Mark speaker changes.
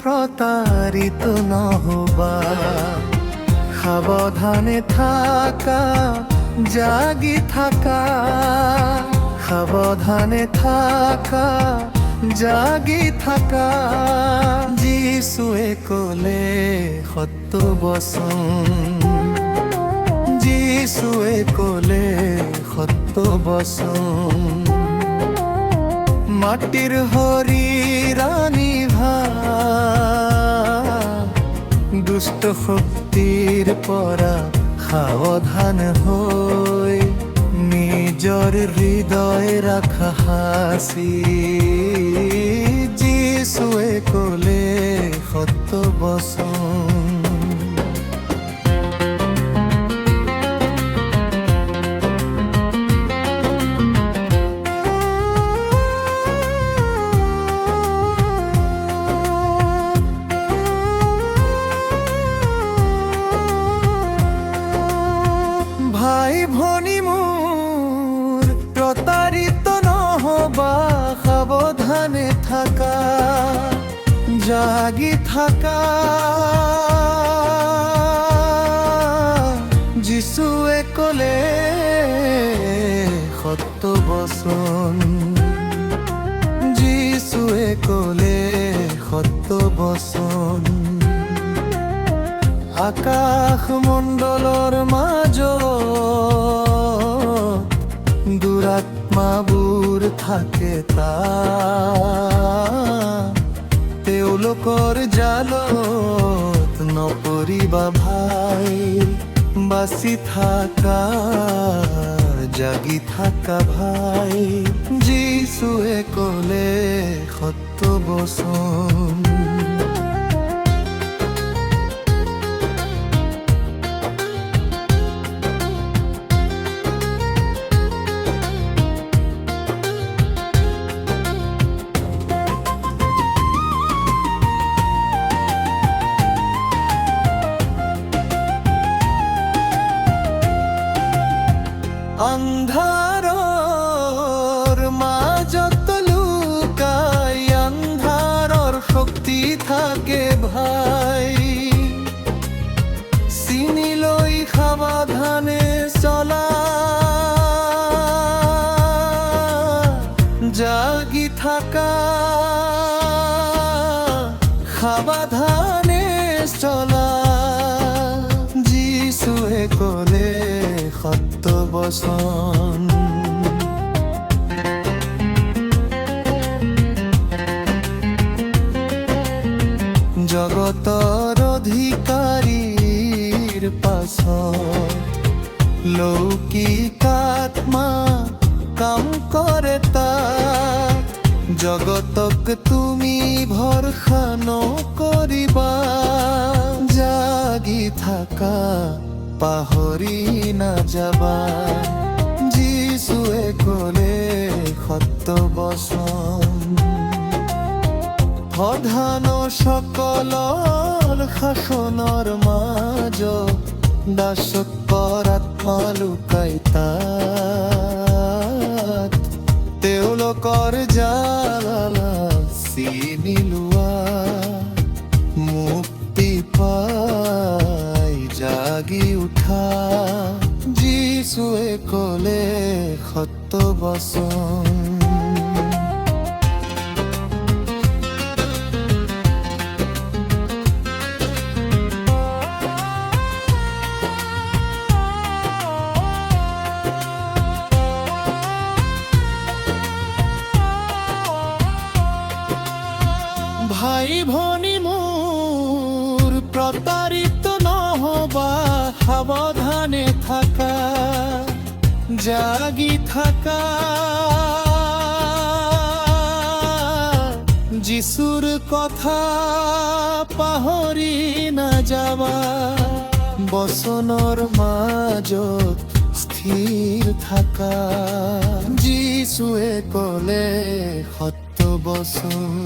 Speaker 1: প্রতারিত নহবা। সাবধানে থাকা, জাগি থাকা, সাবধানে থাকা, জাগি থাকা। যিশুৱে ক'লে সত্য বচন, যিশুৱে ক'লে সত্য বচন। মাটিৰ শৰীৰা নিভা, দুষ্ট শক্তিৰ পৰা সাৱধান হৈ নিজৰ হৃদয় ৰাখা সাঁচি। যিশুৱে ক'লে সত্য বচন। ভাই ভনী মোৰ প্ৰতাৰিত নহবা, সাৱধানে থাকা, জাগি থাকা। যিশুৱে ক'লে সত্য বচন, যিশুৱে ক'লে সত্য বচন। আকাশ মণ্ডলৰ মাজত দুৰাত্মাবোৰ থাকে তাত, তেওঁলোকৰ জালত নপৰিবা ভাই। বাচি থাকা, জাগি থাকা ভাই। যিশুৱে ক'লে সত্য বচন। আন্ধাৰৰ মাজত লুকাই, আন্ধাৰৰ শক্তি থাকে ভাই। চিনি লৈ সাৱধানে চলা, জাগি থাকা, সাৱধানে চলা। যিশুৱে ক'লে সত্য বচন। জগতৰ অধিকাৰীৰ পাছত লৌকিক আত্মা কাম কৰে তাত। জগতক তুমি ভৰসা নকৰিবা, জাগি থাকা, পাহৰি নাযাবা। যিশুৱে ক'লে সত্য বচন। প্ৰধানসকলৰ শাসনৰ মাজত দাসত্বৰ আত্মা লুকাই তাত, তেওঁলোকৰ জালা চিনি লোৱা। মুক্তি পাই জাগি উঠা, যিশুৱে ক'লে সত্য বচন। ভাই ভনী মোৰ প্ৰতাৰিত নহবা, সাৱধানে থাকা, জাগি থাকা। যিশুৰ কথা পাহৰি নাযাবা, বচনৰ মাজত স্থিৰ থাকা। যিশুৱে ক'লে সত্য বচন।